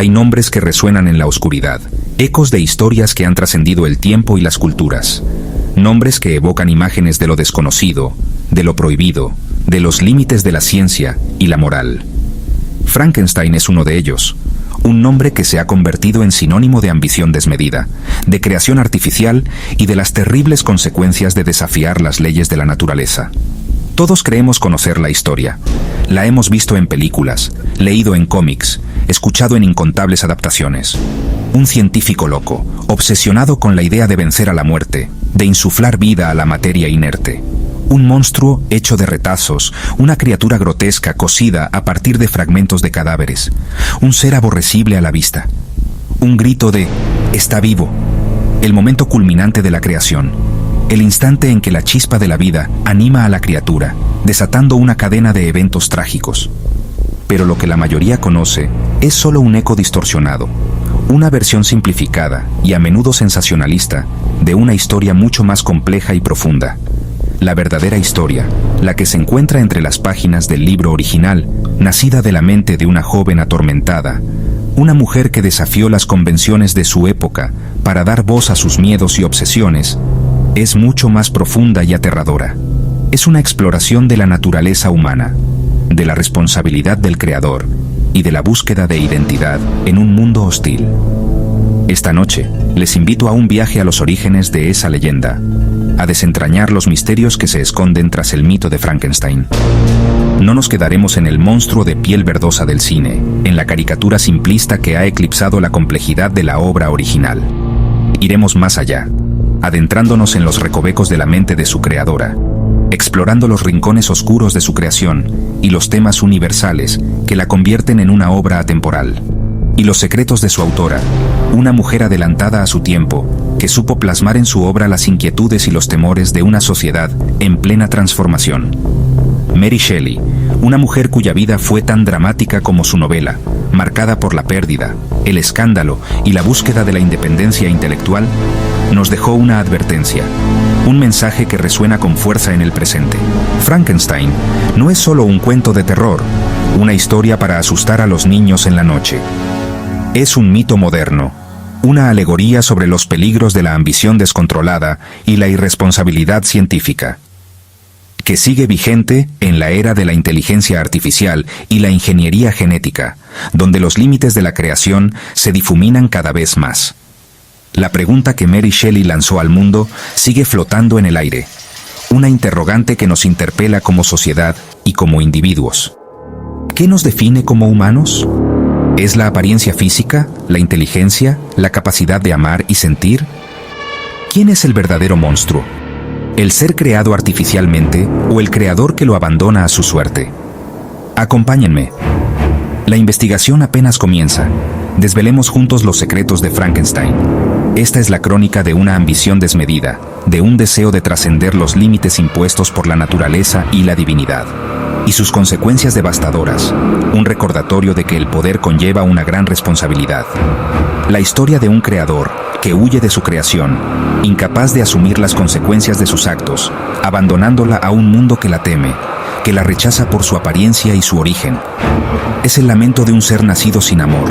Hay nombres que resuenan en la oscuridad, ecos de historias que han trascendido el tiempo y las culturas. Nombres que evocan imágenes de lo desconocido, de lo prohibido, de los límites de la ciencia y la moral. Frankenstein es uno de ellos, un nombre que se ha convertido en sinónimo de ambición desmedida, de creación artificial y de las terribles consecuencias de desafiar las leyes de la naturaleza. Todos creemos conocer la historia. La hemos visto en películas, leído en cómics, escuchado en incontables adaptaciones. Un científico loco, obsesionado con la idea de vencer a la muerte, de insuflar vida a la materia inerte. Un monstruo hecho de retazos, una criatura grotesca cosida a partir de fragmentos de cadáveres. Un ser aborrecible a la vista. Un grito de «está vivo», el momento culminante de la creación. El instante en que la chispa de la vida anima a la criatura, desatando una cadena de eventos trágicos. Pero lo que la mayoría conoce es solo un eco distorsionado, una versión simplificada y a menudo sensacionalista de una historia mucho más compleja y profunda. La verdadera historia, la que se encuentra entre las páginas del libro original, nacida de la mente de una joven atormentada, una mujer que desafió las convenciones de su época para dar voz a sus miedos y obsesiones, es mucho más profunda y aterradora. Es una exploración de la naturaleza humana, de la responsabilidad del creador y de la búsqueda de identidad en un mundo hostil. Esta noche, les invito a un viaje a los orígenes de esa leyenda, a desentrañar los misterios que se esconden tras el mito de Frankenstein. No nos quedaremos en el monstruo de piel verdosa del cine, en la caricatura simplista que ha eclipsado la complejidad de la obra original. Iremos más allá, adentrándonos en los recovecos de la mente de su creadora, explorando los rincones oscuros de su creación y los temas universales que la convierten en una obra atemporal. Y los secretos de su autora, una mujer adelantada a su tiempo, que supo plasmar en su obra las inquietudes y los temores de una sociedad en plena transformación. Mary Shelley, una mujer cuya vida fue tan dramática como su novela, marcada por la pérdida, el escándalo y la búsqueda de la independencia intelectual, nos dejó una advertencia, un mensaje que resuena con fuerza en el presente. Frankenstein no es solo un cuento de terror, una historia para asustar a los niños en la noche. Es un mito moderno, una alegoría sobre los peligros de la ambición descontrolada y la irresponsabilidad científica, que sigue vigente en la era de la inteligencia artificial y la ingeniería genética, donde los límites de la creación se difuminan cada vez más. La pregunta que Mary Shelley lanzó al mundo sigue flotando en el aire, una interrogante que nos interpela como sociedad y como individuos. ¿Qué nos define como humanos? ¿Es la apariencia física, la inteligencia, la capacidad de amar y sentir? ¿Quién es el verdadero monstruo? ¿El ser creado artificialmente o el creador que lo abandona a su suerte? Acompáñenme. La investigación apenas comienza. Desvelemos juntos los secretos de Frankenstein. Esta es la crónica de una ambición desmedida, de un deseo de trascender los límites impuestos por la naturaleza y la divinidad, y sus consecuencias devastadoras, un recordatorio de que el poder conlleva una gran responsabilidad. La historia de un creador que huye de su creación, incapaz de asumir las consecuencias de sus actos, abandonándola a un mundo que la teme, que la rechaza por su apariencia y su origen. Es el lamento de un ser nacido sin amor,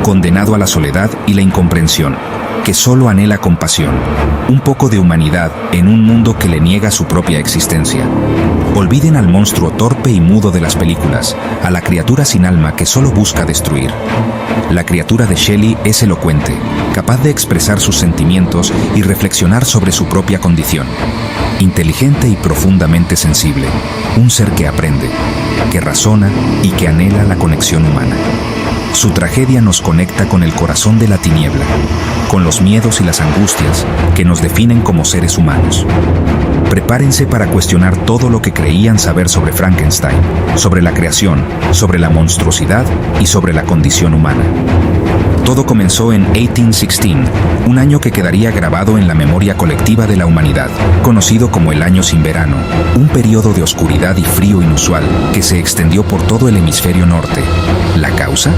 condenado a la soledad y la incomprensión, que solo anhela compasión, un poco de humanidad en un mundo que le niega su propia existencia. Olviden al monstruo torpe y mudo de las películas, a la criatura sin alma que solo busca destruir. La criatura de Shelley es elocuente, capaz de expresar sus sentimientos y reflexionar sobre su propia condición. Inteligente y profundamente sensible, un ser que aprende, que razona y que anhela la conexión humana. Su tragedia nos conecta con el corazón de la tiniebla, con los miedos y las angustias que nos definen como seres humanos. Prepárense para cuestionar todo lo que creían saber sobre Frankenstein, sobre la creación, sobre la monstruosidad y sobre la condición humana. Todo comenzó en 1816, un año que quedaría grabado en la memoria colectiva de la humanidad, conocido como el Año sin Verano, un periodo de oscuridad y frío inusual que se extendió por todo el hemisferio norte. ¿La causa?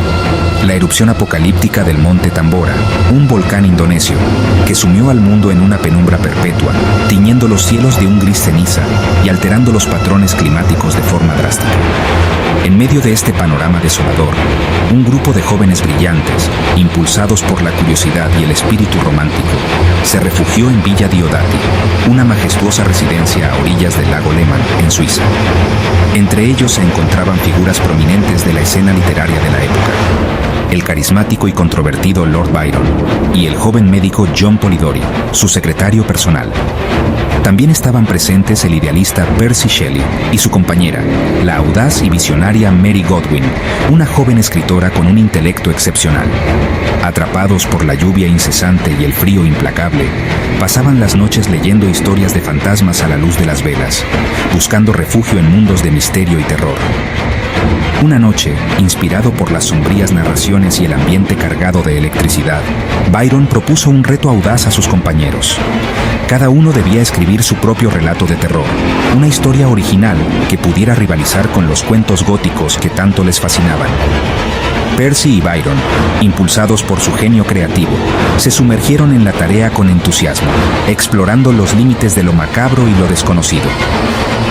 la erupción apocalíptica del monte Tambora, un volcán indonesio, que sumió al mundo en una penumbra perpetua, tiñendo los cielos de un gris ceniza y alterando los patrones climáticos de forma drástica. En medio de este panorama desolador, un grupo de jóvenes brillantes, impulsados por la curiosidad y el espíritu romántico, se refugió en Villa Diodati, una majestuosa residencia a orillas del lago Lehmann, en Suiza. Entre ellos se encontraban figuras prominentes de la escena literaria de la época: el carismático y controvertido Lord Byron y el joven médico John Polidori, su secretario personal. También estaban presentes el idealista Percy Shelley y su compañera, la audaz y visionaria Mary Godwin, una joven escritora con un intelecto excepcional. Atrapados por la lluvia incesante y el frío implacable, pasaban las noches leyendo historias de fantasmas a la luz de las velas, buscando refugio en mundos de misterio y terror. Una noche, inspirado por las sombrías narraciones y el ambiente cargado de electricidad, Byron propuso un reto audaz a sus compañeros. Cada uno debía escribir su propio relato de terror, una historia original que pudiera rivalizar con los cuentos góticos que tanto les fascinaban. Percy y Byron, impulsados por su genio creativo, se sumergieron en la tarea con entusiasmo, explorando los límites de lo macabro y lo desconocido.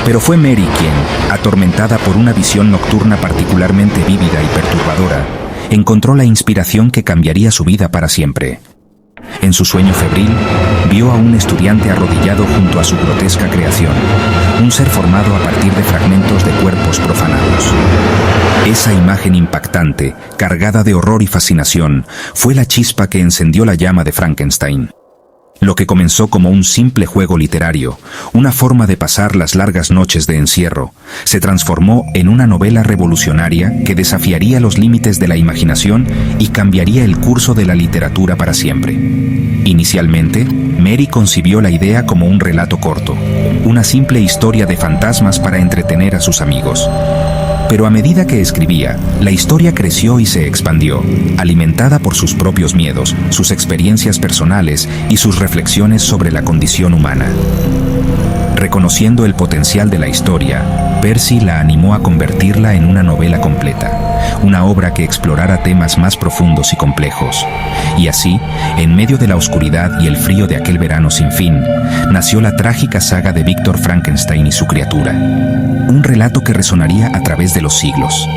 Pero fue Mary quien, atormentada por una visión nocturna particularmente vívida y perturbadora, encontró la inspiración que cambiaría su vida para siempre. En su sueño febril, vio a un estudiante arrodillado junto a su grotesca creación, un ser formado a partir de fragmentos de cuerpos profanados. Esa imagen impactante, cargada de horror y fascinación, fue la chispa que encendió la llama de Frankenstein. Lo que comenzó como un simple juego literario, una forma de pasar las largas noches de encierro, se transformó en una novela revolucionaria que desafiaría los límites de la imaginación y cambiaría el curso de la literatura para siempre. Inicialmente, Mary concibió la idea como un relato corto, una simple historia de fantasmas para entretener a sus amigos. Pero a medida que escribía, la historia creció y se expandió, alimentada por sus propios miedos, sus experiencias personales y sus reflexiones sobre la condición humana. Reconociendo el potencial de la historia, Percy la animó a convertirla en una novela completa, una obra que explorara temas más profundos y complejos. Y así, en medio de la oscuridad y el frío de aquel verano sin fin, nació la trágica saga de Víctor Frankenstein y su criatura. Un relato que resonaría a través de los siglos.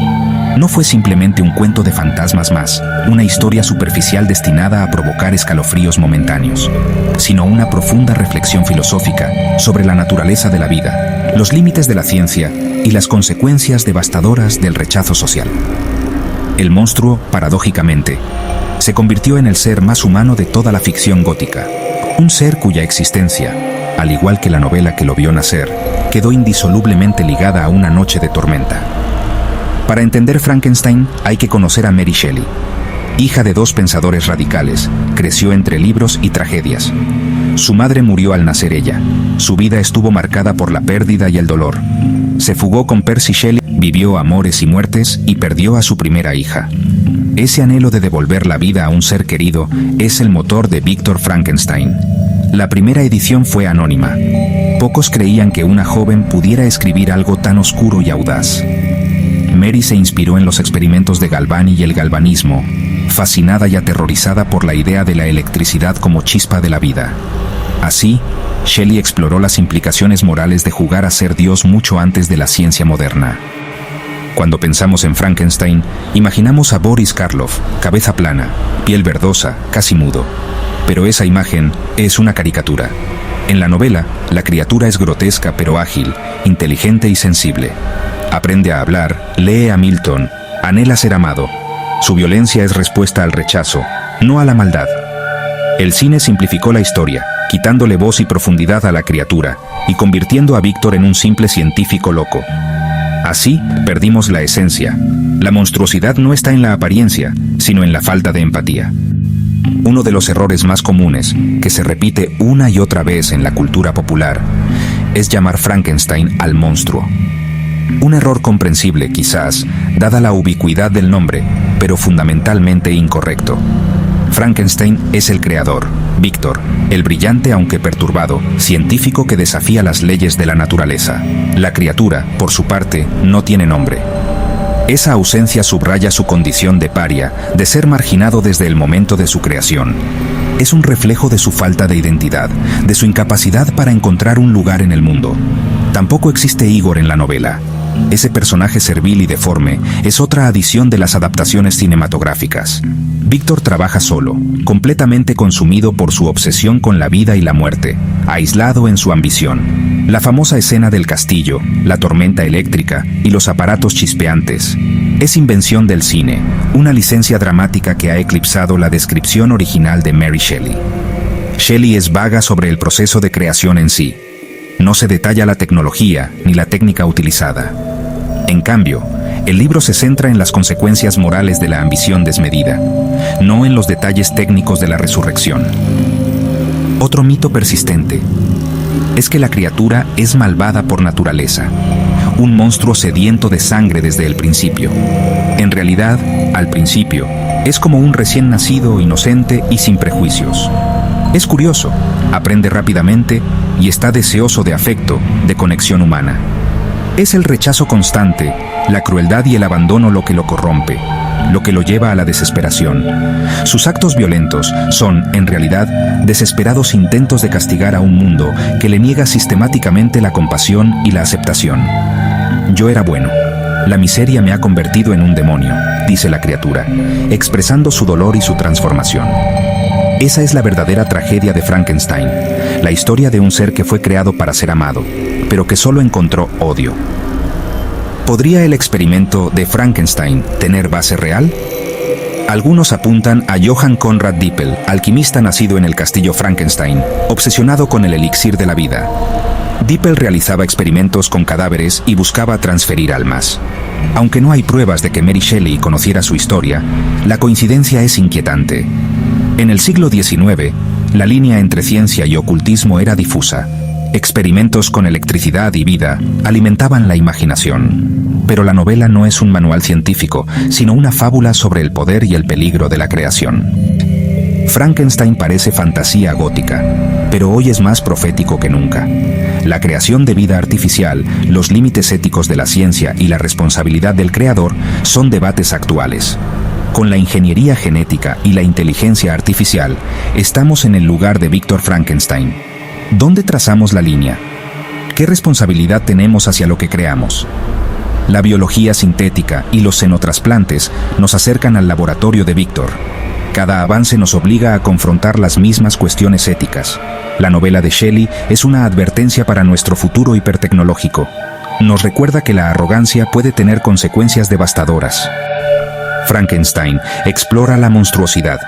No fue simplemente un cuento de fantasmas más, una historia superficial destinada a provocar escalofríos momentáneos, sino una profunda reflexión filosófica sobre la naturaleza de la vida, los límites de la ciencia y las consecuencias devastadoras del rechazo social. El monstruo, paradójicamente, se convirtió en el ser más humano de toda la ficción gótica, un ser cuya existencia, al igual que la novela que lo vio nacer, quedó indisolublemente ligada a una noche de tormenta. Para entender Frankenstein hay que conocer a Mary Shelley. Hija de dos pensadores radicales, creció entre libros y tragedias. Su madre murió al nacer ella. Su vida estuvo marcada por la pérdida y el dolor. Se fugó con Percy Shelley, vivió amores y muertes y perdió a su primera hija. Ese anhelo de devolver la vida a un ser querido es el motor de Víctor Frankenstein. La primera edición fue anónima. Pocos creían que una joven pudiera escribir algo tan oscuro y audaz. Mary se inspiró en los experimentos de Galvani y el galvanismo, fascinada y aterrorizada por la idea de la electricidad como chispa de la vida. Así, Shelley exploró las implicaciones morales de jugar a ser Dios mucho antes de la ciencia moderna. Cuando pensamos en Frankenstein, imaginamos a Boris Karloff, cabeza plana, piel verdosa, casi mudo. Pero esa imagen es una caricatura. En la novela, la criatura es grotesca pero ágil, inteligente y sensible. Aprende a hablar, lee a Milton, anhela ser amado. Su violencia es respuesta al rechazo, no a la maldad. El cine simplificó la historia, quitándole voz y profundidad a la criatura y convirtiendo a Víctor en un simple científico loco. Así, perdimos la esencia. La monstruosidad no está en la apariencia, sino en la falta de empatía. Uno de los errores más comunes, que se repite una y otra vez en la cultura popular, es llamar Frankenstein al monstruo. Un error comprensible, quizás, dada la ubicuidad del nombre, pero fundamentalmente incorrecto. Frankenstein es el creador, Víctor, el brillante aunque perturbado, científico que desafía las leyes de la naturaleza. La criatura, por su parte, no tiene nombre. Esa ausencia subraya su condición de paria, de ser marginado desde el momento de su creación. Es un reflejo de su falta de identidad, de su incapacidad para encontrar un lugar en el mundo. Tampoco existe Igor en la novela. Ese personaje servil y deforme es otra adición de las adaptaciones cinematográficas. Víctor trabaja solo, completamente consumido por su obsesión con la vida y la muerte, aislado en su ambición. La famosa escena del castillo, la tormenta eléctrica y los aparatos chispeantes es invención del cine, una licencia dramática que ha eclipsado la descripción original de Mary Shelley. Shelley es vaga sobre el proceso de creación en sí. No se detalla la tecnología ni la técnica utilizada. En cambio, el libro se centra en las consecuencias morales de la ambición desmedida, no en los detalles técnicos de la resurrección. Otro mito persistente es que la criatura es malvada por naturaleza, un monstruo sediento de sangre desde el principio. En realidad, al principio, es como un recién nacido, inocente y sin prejuicios. Es curioso, aprende rápidamente y está deseoso de afecto, de conexión humana. Es el rechazo constante, la crueldad y el abandono lo que lo corrompe, lo que lo lleva a la desesperación. Sus actos violentos son, en realidad, desesperados intentos de castigar a un mundo que le niega sistemáticamente la compasión y la aceptación. Yo era bueno. La miseria me ha convertido en un demonio, dice la criatura, expresando su dolor y su transformación. Esa es la verdadera tragedia de Frankenstein, la historia de un ser que fue creado para ser amado, pero que solo encontró odio. ¿Podría el experimento de Frankenstein tener base real? Algunos apuntan a Johann Conrad Dippel, alquimista nacido en el castillo Frankenstein, obsesionado con el elixir de la vida. Dippel realizaba experimentos con cadáveres y buscaba transferir almas. Aunque no hay pruebas de que Mary Shelley conociera su historia, la coincidencia es inquietante. En el siglo XIX, la línea entre ciencia y ocultismo era difusa. Experimentos con electricidad y vida alimentaban la imaginación. Pero la novela no es un manual científico, sino una fábula sobre el poder y el peligro de la creación. Frankenstein parece fantasía gótica, pero hoy es más profético que nunca. La creación de vida artificial, los límites éticos de la ciencia y la responsabilidad del creador son debates actuales. Con la ingeniería genética y la inteligencia artificial, estamos en el lugar de Víctor Frankenstein. ¿Dónde trazamos la línea? ¿Qué responsabilidad tenemos hacia lo que creamos? La biología sintética y los xenotrasplantes nos acercan al laboratorio de Víctor. Cada avance nos obliga a confrontar las mismas cuestiones éticas. La novela de Shelley es una advertencia para nuestro futuro hipertecnológico. Nos recuerda que la arrogancia puede tener consecuencias devastadoras. Frankenstein explora la monstruosidad.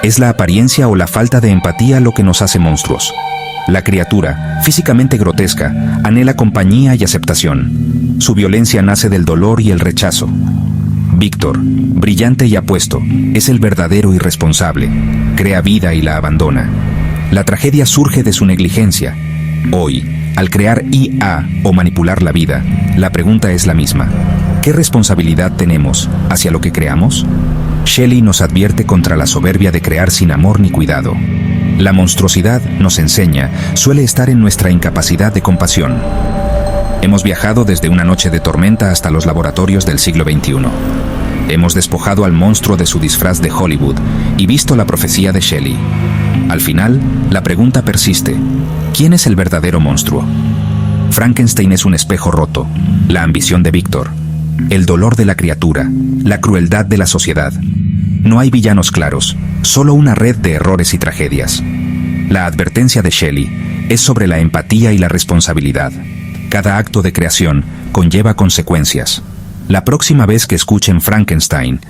¿Es la apariencia o la falta de empatía lo que nos hace monstruos? La criatura, físicamente grotesca, anhela compañía y aceptación. Su violencia nace del dolor y el rechazo. Víctor, brillante y apuesto, es el verdadero irresponsable. Crea vida y la abandona. La tragedia surge de su negligencia. Hoy, al crear IA o manipular la vida, la pregunta es la misma. ¿Qué responsabilidad tenemos hacia lo que creamos? Shelley nos advierte contra la soberbia de crear sin amor ni cuidado. La monstruosidad, nos enseña, suele estar en nuestra incapacidad de compasión. Hemos viajado desde una noche de tormenta hasta los laboratorios del siglo XXI. Hemos despojado al monstruo de su disfraz de Hollywood y visto la profecía de Shelley. Al final, la pregunta persiste: ¿quién es el verdadero monstruo? Frankenstein es un espejo roto, la ambición de Víctor, el dolor de la criatura, la crueldad de la sociedad. No hay villanos claros, solo una red de errores y tragedias. La advertencia de Shelley es sobre la empatía y la responsabilidad. Cada acto de creación conlleva consecuencias. La próxima vez que escuchen Frankenstein,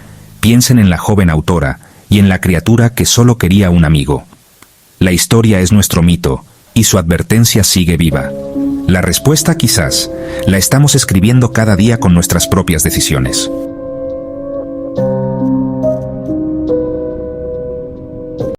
piensen en la joven autora y en la criatura que solo quería un amigo. La historia es nuestro mito y su advertencia sigue viva. La respuesta, quizás, la estamos escribiendo cada día con nuestras propias decisiones.